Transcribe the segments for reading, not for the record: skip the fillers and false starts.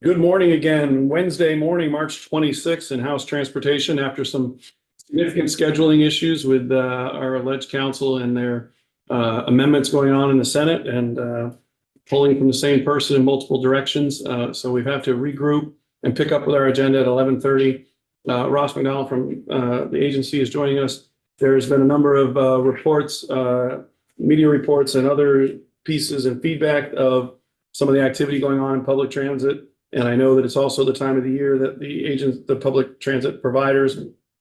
Good morning again. Wednesday morning, March 26th in House Transportation after some significant scheduling issues with our alleged counsel and their amendments going on in the Senate and pulling from the same person in multiple directions. So we have to regroup and pick up with our agenda at 11:30. Ross McDonald from the agency is joining us. There's been a number of reports, media reports and other pieces and feedback of some of the activity going on in public transit. And I know that it's also the time of the year that the public transit providers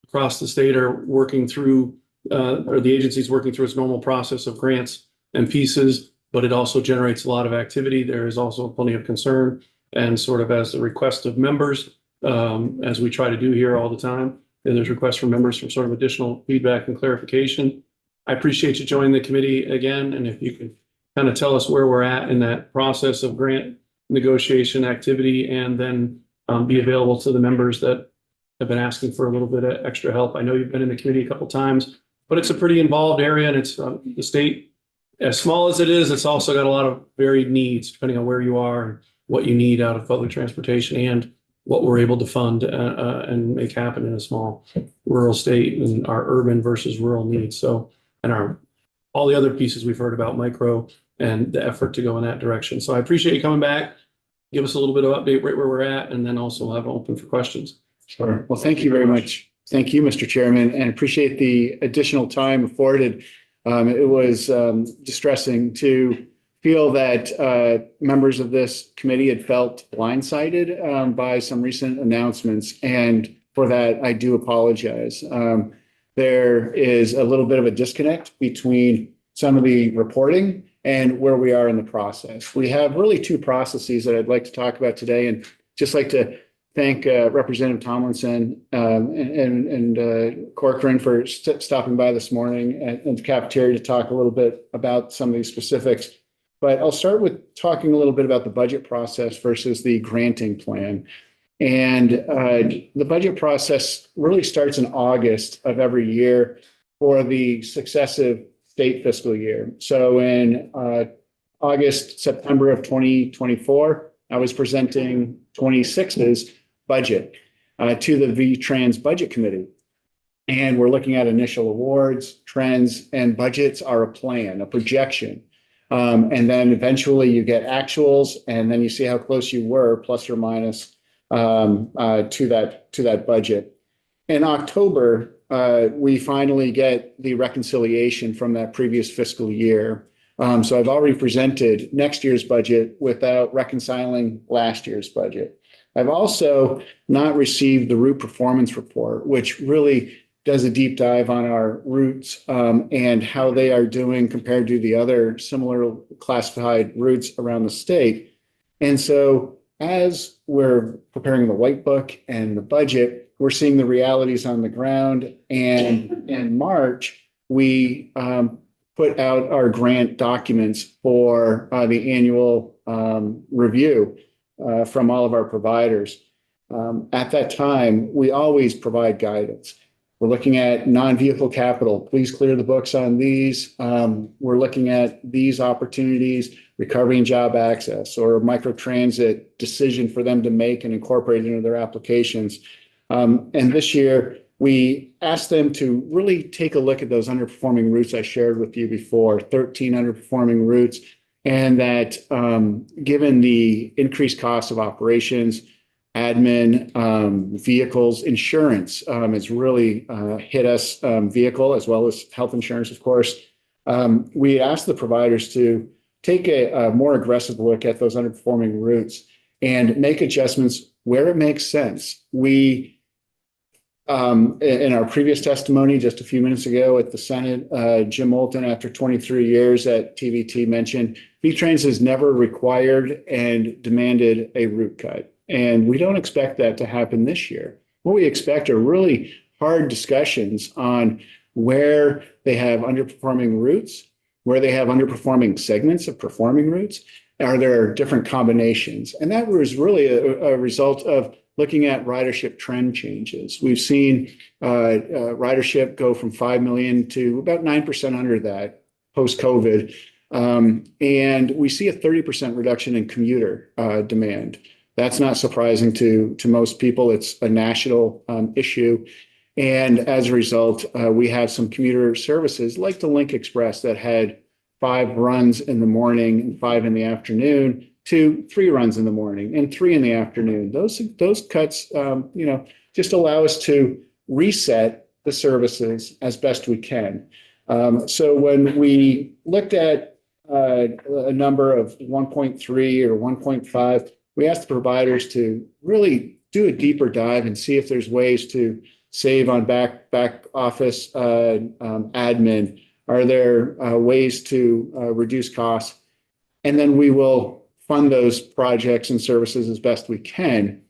across the state are working through, or the agency's working through its normal process of grants and pieces, but it also generates a lot of activity. There is also plenty of concern and sort of as the request of members, as we try to do here all the time. And there's requests from members for sort of additional feedback and clarification. I appreciate you joining the committee again. And if you could kind of tell us where we're at in that process of grant negotiation activity, and then be available to the members that have been asking for a little bit of extra help. I know you've been in the committee a couple of times, but it's a pretty involved area, and it's the state, as small as it is, it's also got a lot of varied needs depending on where you are and what you need out of public transportation and what we're able to fund and make happen in a small rural state and our urban versus rural needs. So, and all the other pieces we've heard about micro and the effort to go in that direction. So I appreciate you coming back. Give us a little bit of update right where we're at, and then also have open for questions. Sure. Well, thank you very much. Thank you, Mr. Chairman, and appreciate the additional time afforded. It was distressing to feel that members of this committee had felt blindsided by some recent announcements. And for that, I do apologize. There is a little bit of a disconnect between some of the reporting and where we are in the process. We have really two processes that I'd like to talk about today, and just like to thank Representative Tomlinson and Corcoran for stopping by this morning and the cafeteria to talk a little bit about some of these specifics. But I'll start with talking a little bit about the budget process versus the granting plan. And the budget process really starts in August of every year for the successive state fiscal year. So in August, September of 2024, I was presenting 26's budget to the VTrans Budget Committee. And we're looking at initial awards, trends, and budgets are a plan, a projection. And then eventually you get actuals, and then you see how close you were, plus or minus, to that budget. In October, we finally get the reconciliation from that previous fiscal year. So I've already presented next year's budget without reconciling last year's budget. I've also not received the route performance report, which really does a deep dive on our routes and how they are doing compared to the other similar classified routes around the state. And so as we're preparing the white book and the budget, we're seeing the realities on the ground. And in March, we put out our grant documents for the annual review from all of our providers. At that time, we always provide guidance. We're looking at non-vehicle capital. Please clear the books on these. We're looking at these opportunities, recovery and job access, or microtransit decision for them to make and incorporate into their applications. And this year, we asked them to really take a look at those underperforming routes I shared with you before, 13 underperforming routes, and that given the increased cost of operations, admin, vehicles, insurance has really hit us, vehicle as well as health insurance, of course. We asked the providers to take a more aggressive look at those underperforming routes and make adjustments where it makes sense. We, in our previous testimony just a few minutes ago at the Senate, Jim Moulton, after 23 years at TVT, mentioned VTrans has never required and demanded a route cut. And we don't expect that to happen this year. What we expect are really hard discussions on where they have underperforming routes, where they have underperforming segments of performing routes. Are there different combinations? And that was really a result of looking at ridership trend changes. We've seen ridership go from 5 million to about 9% under that post-COVID. And we see a 30% reduction in commuter demand. That's not surprising to most people. It's a national issue. And as a result, we have some commuter services like the Link Express that had 5 runs in the morning and 5 in the afternoon to 3 runs in the morning and 3 in the afternoon. Those cuts, just allow us to reset the services as best we can. So when we looked at a number of 1.3 or 1.5, we asked the providers to really do a deeper dive and see if there's ways to save on back office admin. Are there ways to reduce costs? And then we will fund those projects and services as best we can.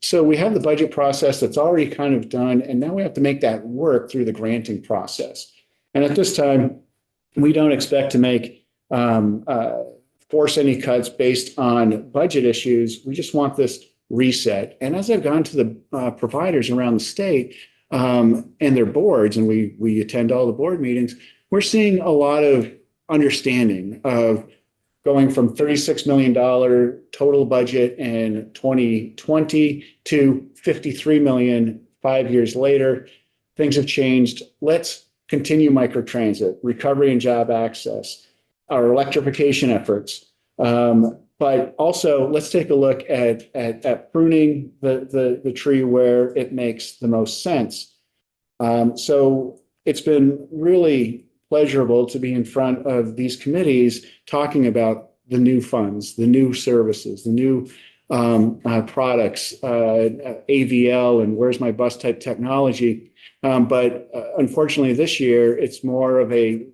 So we have the budget process that's already kind of done, and now we have to make that work through the granting process. And at this time, we don't expect to force any cuts based on budget issues. We just want this reset. And as I've gone to the providers around the state and their boards, and we attend all the board meetings, we're seeing a lot of understanding of going from $36 million total budget in 2020 to $53 million 5 years later. Things have changed. Let's continue microtransit, recovery and job access, our electrification efforts. But also let's take a look at pruning the tree where it makes the most sense. So it's been really pleasurable to be in front of these committees talking about the new funds, the new services, the new products, AVL and where's my bus type technology. But unfortunately this year, it's more of a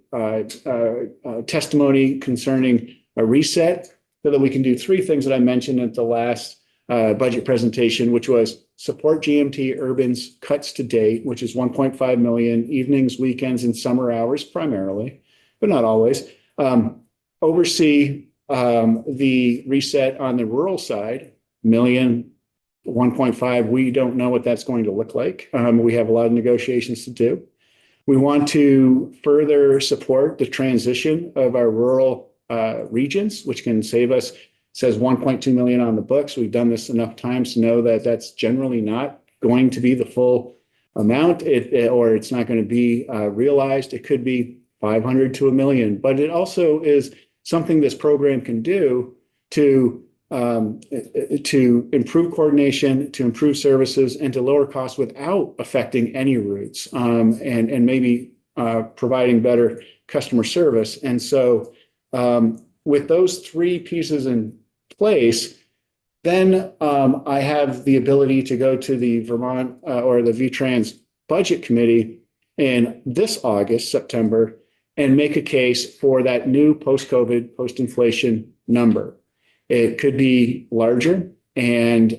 testimony concerning a reset so that we can do 3 things that I mentioned at the last budget presentation, which was support GMT Urban's cuts to date, which is 1.5 million, evenings, weekends, and summer hours primarily, but not always. Oversee the reset on the rural side, million, 1.5. We don't know what that's going to look like. We have a lot of negotiations to do. We want to further support the transition of our rural regions, which can save us. Says 1.2 million on the books. We've done this enough times to know that that's generally not going to be the full amount, or it's not going to be realized. It could be 500 to 1 million, but it also is something this program can do to improve coordination, to improve services, and to lower costs without affecting any routes, and maybe providing better customer service. And so with those 3 pieces in place, then I have the ability to go to the Vermont or the VTrans Budget Committee in this August, September, and make a case for that new post-COVID, post-inflation number. It could be larger. And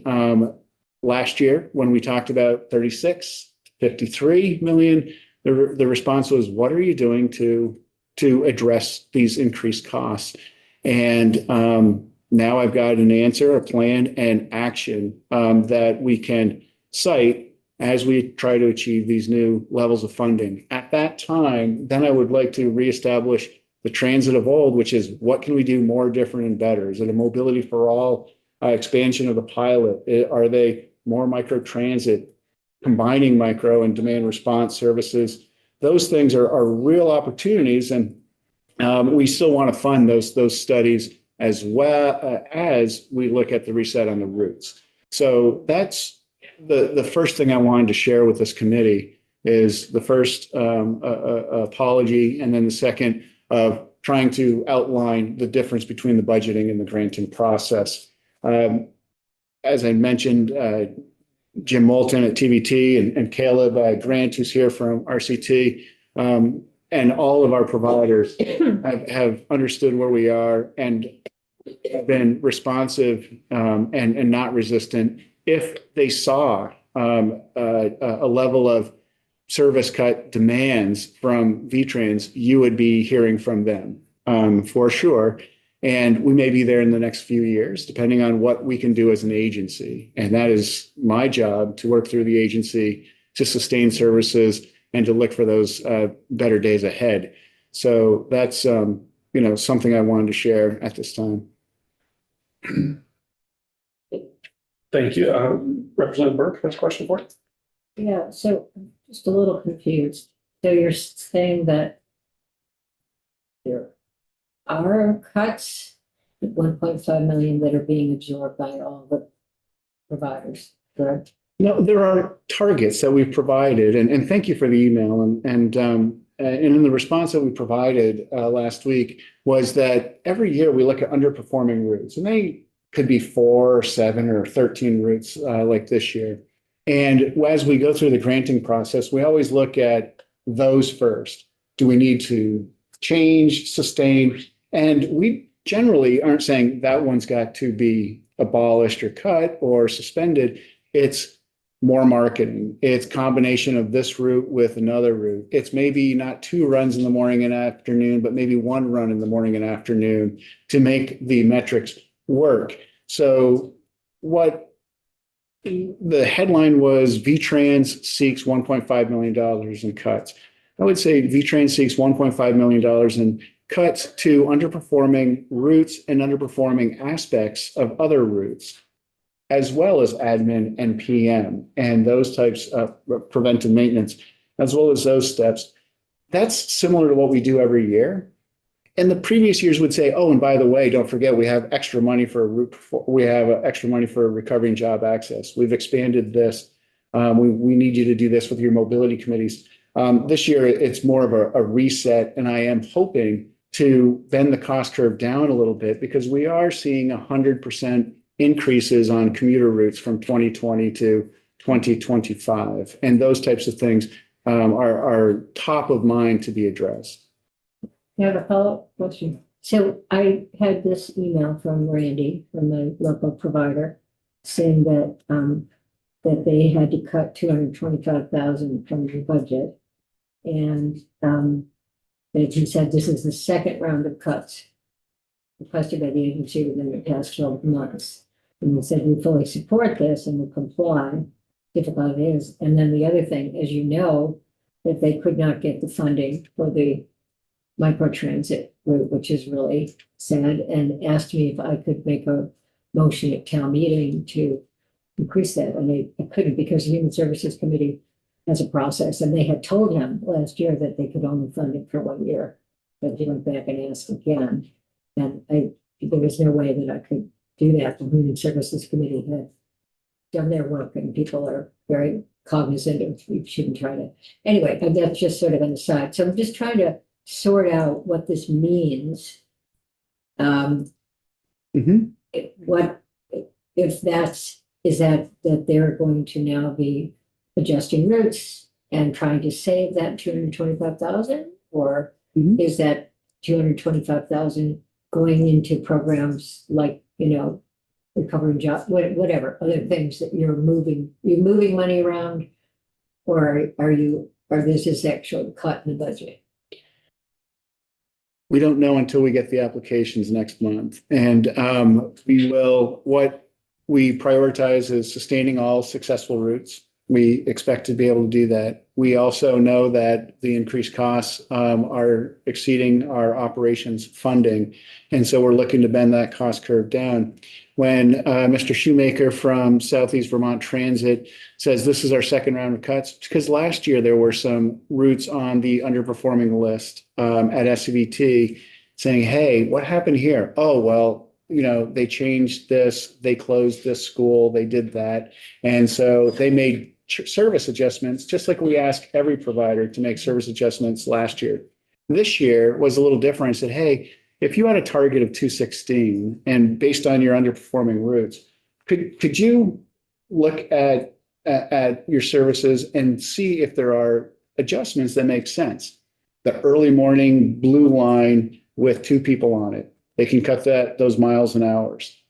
last year, when we talked about 36, 53 million, the response was, what are you doing to address these increased costs? And now I've got an answer, a plan, and action that we can cite as we try to achieve these new levels of funding. At that time, then I would like to reestablish the transit of old, which is what can we do more, different, and better? Is it a mobility for all expansion of the pilot? Are they more microtransit, combining micro and demand response services? Those things are real opportunities, and we still want to fund those studies as well as we look at the reset on the routes. So that's the first thing I wanted to share with this committee is the first apology, and then the second of trying to outline the difference between the budgeting and the granting process. As I mentioned, Jim Moulton at TVT and Caleb Grant, who's here from RCT, and all of our providers have understood where we are and have been responsive and not resistant. If they saw a level of service cut demands from VTrans, you would be hearing from them for sure. And we may be there in the next few years, depending on what we can do as an agency. And that is my job, to work through the agency to sustain services and to look for those better days ahead. So that's something I wanted to share at this time. Thank you. Representative Burke has a question for you. Yeah, so I'm just a little confused. So you're saying that there are cuts at 1.5 million that are being absorbed by all the providers, correct? No, there are targets that we've provided, and thank you for the email. And in the response that we provided last week was that every year we look at underperforming routes, and they could be 4 or 7 or 13 routes like this year. And as we go through the granting process, we always look at those first. Do we need to change, sustain? And we generally aren't saying that one's got to be abolished or cut or suspended. It's more marketing. It's combination of this route with another route. It's maybe not 2 runs in the morning and afternoon, but maybe 1 run in the morning and afternoon to make the metrics work. So what the headline was, VTrans seeks $1.5 million in cuts. I would say VTrans seeks $1.5 million in cuts to underperforming routes and underperforming aspects of other routes, as well as admin and PM and those types of preventive maintenance, as well as those steps. That's similar to what we do every year. And the previous years would say, oh, and by the way, don't forget, we have extra money for extra money for recovering job access. We've expanded this. We need you to do this with your mobility committees. This year, it's more of a reset, and I am hoping to bend the cost curve down a little bit because we are seeing 100% increases on commuter routes from 2020 to 2025. And those types of things are top of mind to be addressed. I have a follow-up question. So I had this email from Randy, from the local provider, saying that that they had to cut 225,000 from the budget. And that he said this is the second round of cuts requested by the agency within the past 12 months. And he said, we fully support this and will comply, difficult it is. And then the other thing, as you know, that they could not get the funding for the microtransit route, which is really sad, and asked me if I could make a motion at town meeting to increase that. And I couldn't because the Human Services Committee has a process, and they had told him last year that they could only fund it for 1 year. But he went back and asked again, and there was no way that I could do that. The Human Services Committee had done their work, and people are very cognizant of we shouldn't try to. Anyway, and that's just sort of an aside. So I'm just trying to sort out what this means. What if is that they're going to now be adjusting routes and trying to save that 225,000, or is that 225,000 going into programs like, recovering job, whatever other things that you're moving money around, or this is actual cut in the budget? We don't know until we get the applications next month. And what we prioritize is sustaining all successful routes. We expect to be able to do that. We also know that the increased costs are exceeding our operations funding. And so we're looking to bend that cost curve down. When Mr. Shoemaker from Southeast Vermont Transit says this is our second round of cuts, because last year there were some routes on the underperforming list at SVT saying, hey, what happened here? Oh, well, they changed this, they closed this school, they did that. And so they made service adjustments, just like we ask every provider to make service adjustments last year. This year was a little different. I said, hey, if you had a target of 216 and based on your underperforming routes, could you look at your services and see if there are adjustments that make sense? The early morning blue line with 2 people on it, they can cut those miles and hours.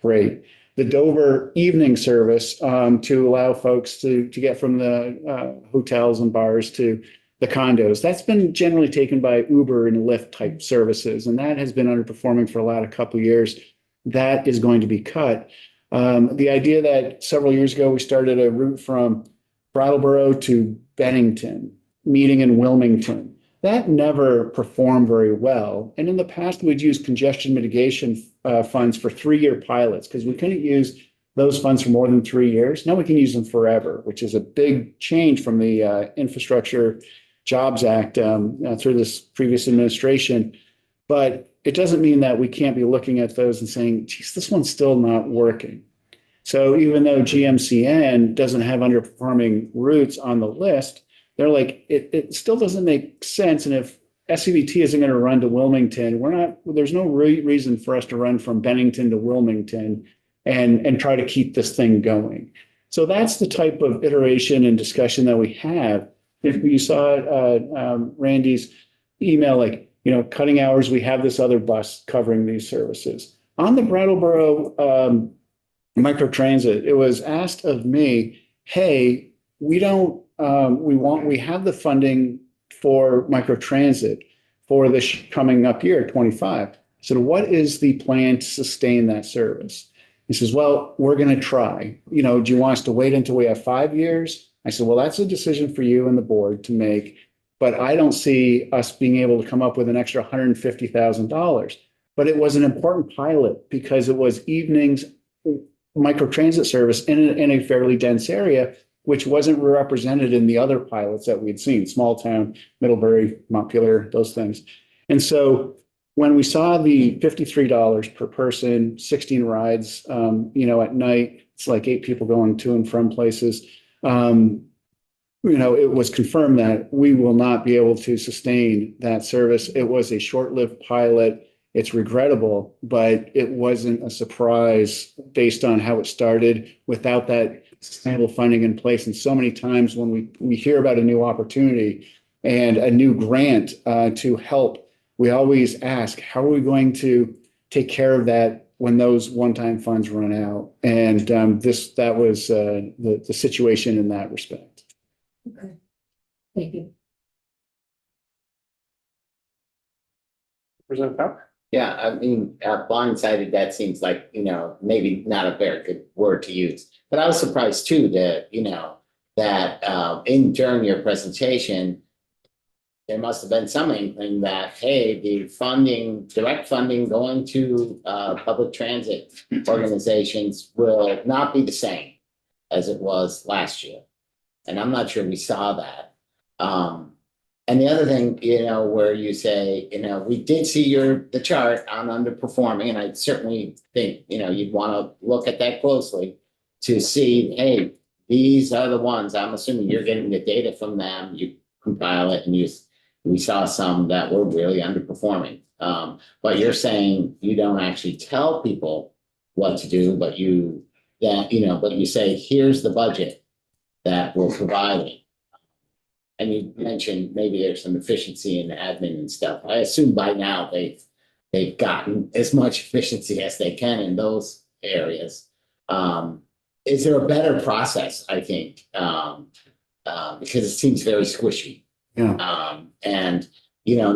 Great. The Dover evening service to allow folks to get from the hotels and bars to the condos. That's been generally taken by Uber and Lyft type services, and that has been underperforming for a couple of years. That is going to be cut. The idea that several years ago we started a route from Brattleboro to Bennington, meeting in Wilmington. That never performed very well. And in the past, we'd use congestion mitigation funds for 3-year pilots because we couldn't use those funds for more than 3 years. Now we can use them forever, which is a big change from the Infrastructure Jobs Act through this previous administration. But it doesn't mean that we can't be looking at those and saying, geez, this one's still not working. So even though GMCN doesn't have underperforming routes on the list, they're like, it still doesn't make sense. And if SCVT isn't going to run to Wilmington, there's no reason for us to run from Bennington to Wilmington and try to keep this thing going. So that's the type of iteration and discussion that we have. If you saw Randy's email, like, cutting hours, we have this other bus covering these services. On the Brattleboro microtransit, it was asked of me, hey, we have the funding for microtransit for this coming up year, 25. So what is the plan to sustain that service? He says, well, we're going to try. Do you want us to wait until we have 5 years? I said, well, that's a decision for you and the board to make, but I don't see us being able to come up with an extra $150,000. But it was an important pilot because it was evenings microtransit service in a fairly dense area, which wasn't represented in the other pilots that we'd seen, Small Town, Middlebury, Montpelier, those things. And so when we saw the $53 per person, 16 rides, at night, it's like 8 people going to and from places. It was confirmed that we will not be able to sustain that service. It was a short-lived pilot. It's regrettable, but it wasn't a surprise based on how it started without that sustainable funding in place. And so many times when we hear about a new opportunity and a new grant to help, we always ask, how are we going to take care of that when those one-time funds run out? And that was the situation in that respect. Okay, thank you. Representative Powell? Yeah, I mean, blindsided, that seems like, maybe not a very good word to use. But I was surprised too that, that during your presentation, there must have been some inkling that, hey, the direct funding going to public transit organizations will not be the same as it was last year. And I'm not sure we saw that. And the other thing, where you say, we did see the chart on underperforming, and I certainly think, you'd want to look at that closely to see, hey, these are the ones. I'm assuming you're getting the data from them, you compile it, and we saw some that were really underperforming. But you're saying you don't actually tell people what to do, but you say, here's the budget that we're providing. And you mentioned maybe there's some efficiency in the admin and stuff. I assume by now they've gotten as much efficiency as they can in those areas. Is there a better process, I think, because it seems very squishy. Yeah. And now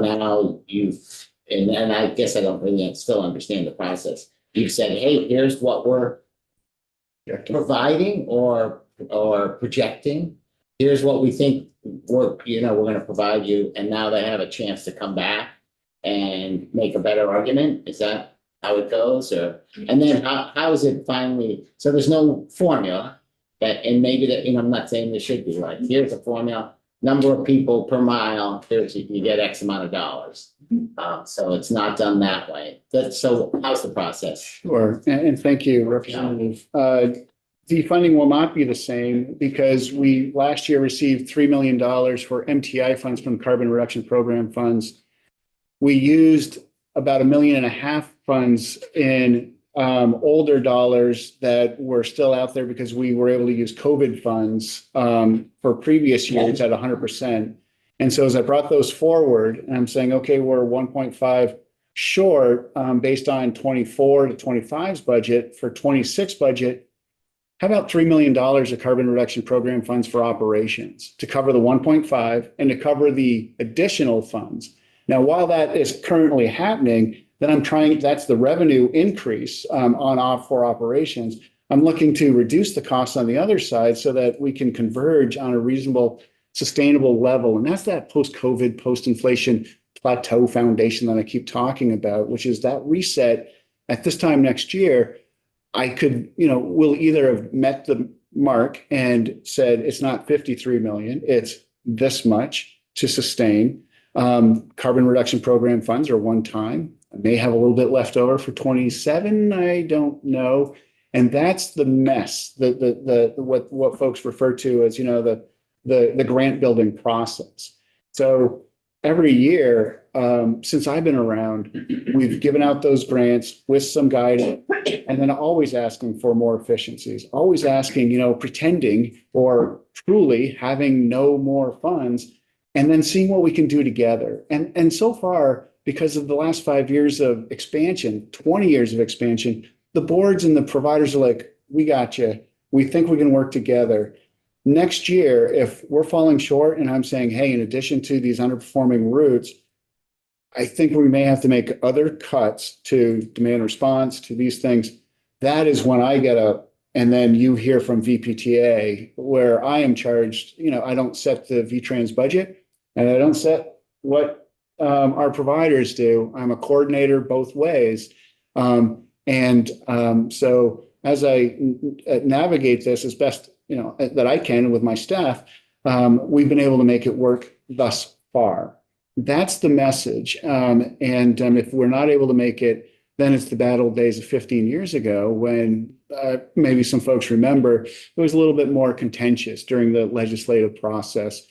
and I guess I don't really still understand the process. You've said, hey, here's what we're providing or projecting. Here's what we think we're going to provide you. And now they have a chance to come back and make a better argument. Is that how it goes? And then how is it finally? So there's no formula and maybe that, I'm not saying there should be like, here's a formula, number of people per mile, you get X amount of dollars. So it's not done that way. So how's the process? Sure. And thank you, Representative. The funding will not be the same because we last year received $3 million for MTI funds from Carbon Reduction Program funds. We used about $1.5 million funds in older dollars that were still out there because we were able to use COVID funds for previous years at 100%. And so as I brought those forward, and I'm saying, okay, we're 1.5 short based on 24 to 25's budget. For 26 budget, how about $3 million of Carbon Reduction Program funds for operations to cover the 1.5 and to cover the additional funds? Now, while that is currently happening, then that's the revenue increase for operations. I'm looking to reduce the costs on the other side so that we can converge on a reasonable, sustainable level. And that's that post-COVID, post-inflation plateau foundation that I keep talking about, which is that reset at this time next year. I could, we'll either have met the mark and said it's not 53 million, it's this much to sustain. Carbon reduction program funds are one time. I may have a little bit left over for 27. I don't know. And that's the mess, what folks refer to as, the grant building process. So every year, since I've been around, we've given out those grants with some guidance and then always asking for more efficiencies, always asking, pretending or truly having no more funds and then seeing what we can do together. And so far, because of the last 5 years of expansion, 20 years of expansion, the boards and the providers are like, we got you. We think we can work together. Next year, if we're falling short and I'm saying, hey, in addition to these underperforming routes, I think we may have to make other cuts to demand response to these things. That is when I get up and then you hear from VPTA where I am charged, I don't set the VTrans budget and I don't set what our providers do. I'm a coordinator both ways. So as I navigate this as best that I can with my staff, we've been able to make it work thus far. That's the message. If we're not able to make it, then it's the bad old days of 15 years ago when maybe some folks remember it was a little bit more contentious during the legislative process.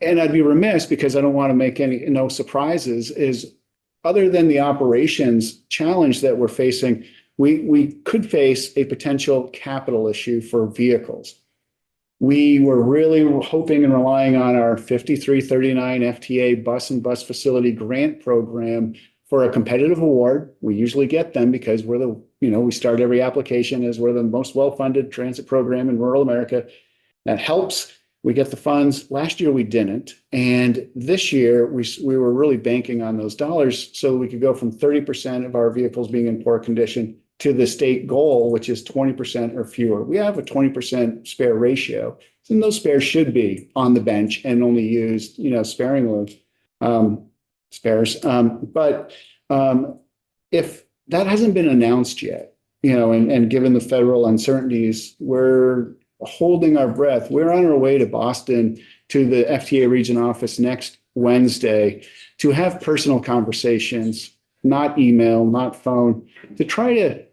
And I'd be remiss because I don't want to make no surprises is other than the operations challenge that we're facing, we could face a potential capital issue for vehicles. We were really hoping and relying on our 5339 FTA bus and bus facility grant program for a competitive award. We usually get them because we start every application as we're the most well-funded transit program in rural America. That helps. We get the funds. Last year we didn't. And this year we were really banking on those dollars so we could go from 30% of our vehicles being in poor condition to the state goal, which is 20% or fewer. We have a 20% spare ratio. And those spares should be on the bench and only used, sparingly, spares. But if that hasn't been announced yet, and given the federal uncertainties, we're holding our breath. We're on our way to Boston to the FTA region office next Wednesday to have personal conversations, not email, not phone, to try to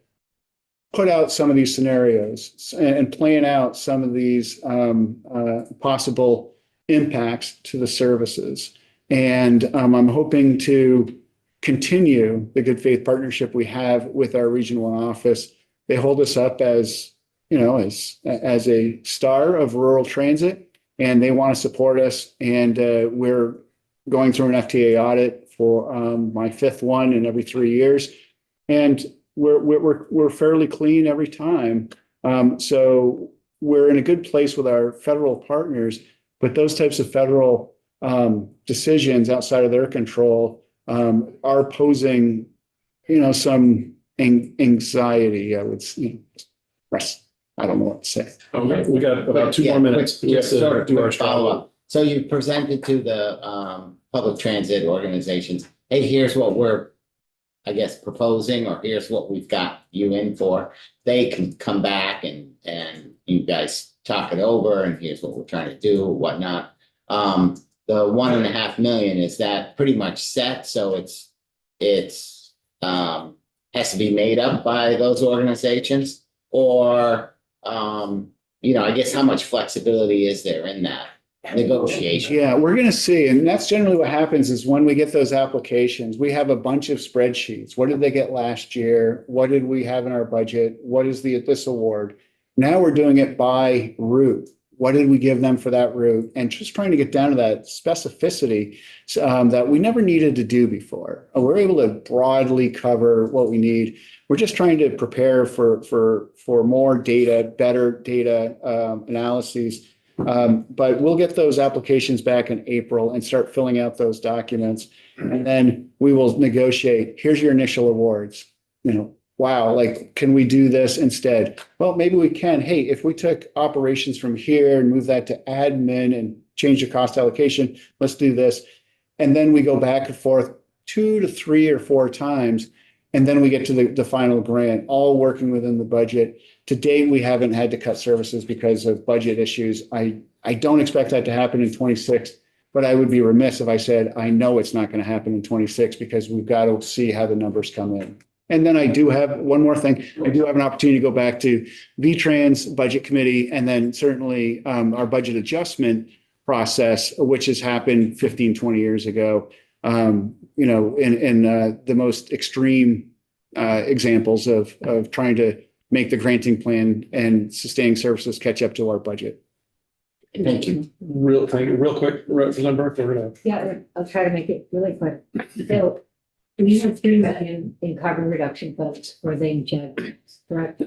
put out some of these scenarios and plan out some of these possible impacts to the services. And I'm hoping to continue the good faith partnership we have with our Region 1 office. They hold us up as a star of rural transit, and they want to support us. And we're going through an FTA audit for my fifth one in every 3 years, and we're fairly clean every time. So we're in a good place with our federal partners, but those types of federal decisions outside of their control are posing, some anxiety. I would say. I don't know what to say. Okay, we got about 2 more minutes. We have to do our follow-up. So you presented to the public transit organizations, hey, here's what we're, I guess, proposing, or here's what we've got you in for. They can come back and you guys talk it over, and here's what we're trying to do, whatnot. The 1.5 million, is that pretty much set? So it's has to be made up by those organizations, or I guess how much flexibility is there in that negotiation? Yeah, we're going to see. And that's generally what happens is when we get those applications, we have a bunch of spreadsheets. What did they get last year? What did we have in our budget? What is this award? Now we're doing it by route. What did we give them for that route? And just trying to get down to that specificity that we never needed to do before. We're able to broadly cover what we need. We're just trying to prepare for more data, better data analyses. But we'll get those applications back in April and start filling out those documents. And then we will negotiate, here's your initial awards. Wow, can we do this instead? Well, maybe we can. Hey, if we took operations from here and move that to admin and change the cost allocation, let's do this. And then we go back and forth 2 to 3 or 4 times. And then we get to the final grant, all working within the budget. To date, we haven't had to cut services because of budget issues. I don't expect that to happen in 26, but I would be remiss if I said, I know it's not going to happen in 26 because we've got to see how the numbers come in. And then I do have one more thing. I do have an opportunity to go back to V-Trans Budget Committee and then certainly our budget adjustment process, which has happened 15, 20 years ago. You know, in the most extreme examples of trying to make the granting plan and sustaining services catch up to our budget. Thank you. Real quick, Representative Burke, we're gonna. Yeah, I'll try to make it really quick. So we have 3 million in carbon reduction funds for the inkjet, correct?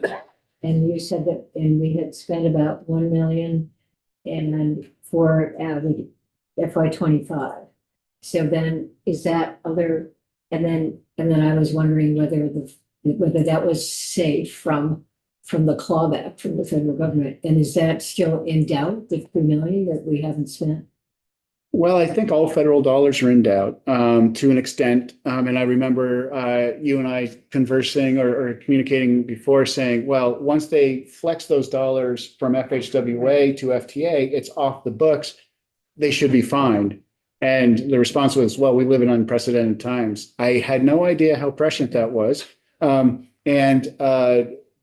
And you said that, and we had spent about 1 million and for the FY 25. So then is that other, and then I was wondering whether that was safe from the clawback from the federal government. And is that still in doubt, the 3 million that we haven't spent? Well, I think all federal dollars are in doubt to an extent. And I remember you and I conversing or communicating before saying, well, once they flex those dollars from FHWA to FTA, it's off the books. They should be fined. And the response was, well, we live in unprecedented times. I had no idea how prescient that was.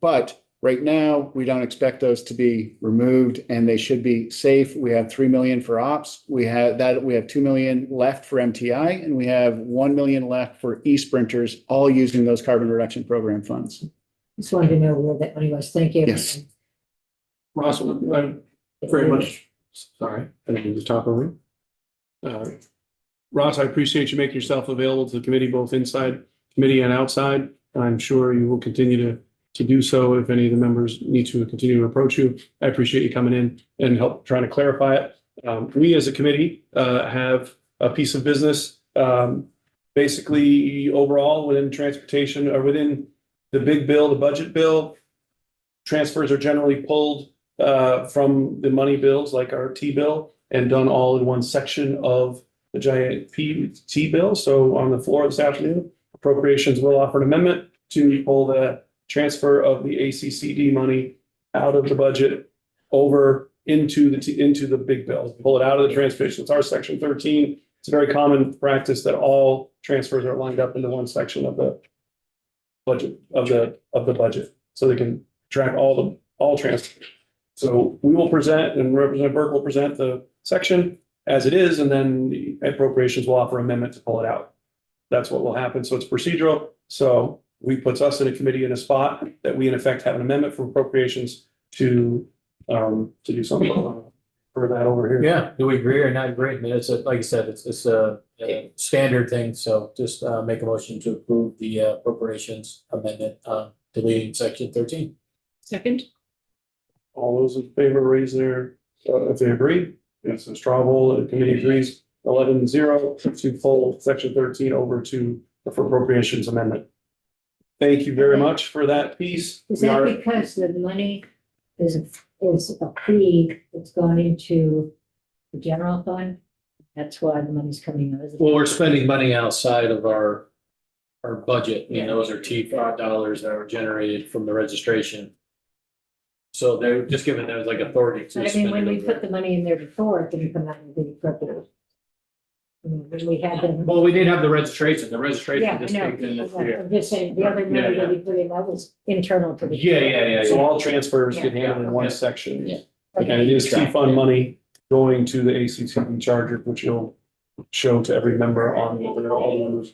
But right now, we don't expect those to be removed and they should be safe. We have 3 million for ops. We have 2 million left for MTI and we have 1 million left for e-sprinters, all using those carbon reduction program funds. Just wanted to know where that money was. Thank you. Yes. Ross, I'm very much, sorry, I didn't mean to talk over you. Ross, I appreciate you making yourself available to the committee, both inside committee and outside. I'm sure you will continue to do so if any of the members need to continue to approach you. I appreciate you coming in and help trying to clarify it. We as a committee have a piece of business, basically overall within transportation or within the big bill, the budget bill. Transfers are generally pulled from the money bills like our T bill and done all in one section of the giant T bill. So on the floor this afternoon, appropriations will offer an amendment to pull the transfer of the ACCD money out of the budget over into the big bill, pull it out of the transportation. It's our section 13. It's a very common practice that all transfers are lined up into one section of the budget of the budget, so they can track all transfers. So we will present, and Representative Burke will present the section as it is, and then the appropriations will offer amendment to pull it out. That's what will happen. So it's procedural. So we puts us in a committee in a spot that we in effect have an amendment for appropriations to do something for that over here. Yeah, do we agree or not agree? I mean, like you said, it's a standard thing, so just make a motion to approve the appropriations amendment, deleting section 13. Second. All those in favor raise their, if they agree, it's a straw poll, the committee agrees 11-0 to pull section 13 over to the appropriations amendment. Thank you very much for that piece. Is that because the money is a fee that's gone into the general fund? That's why the money's coming out. Well, we're spending money outside of our budget, and those are T5 dollars that were generated from the registration. So they're just giving those like authority to. But I mean, when we put the money in there before, it didn't come out of the appropriate. When we had them. Well, we didn't have the registration. The registration Yeah, I just know. came in this year. I'm just saying, the other money that we put in, that was internal to the. Yeah. So all transfers get Yeah. handled in one Yeah. section. Yeah. And it is T-fund money going to the ACCD charger, which you'll show to every member on all the numbers.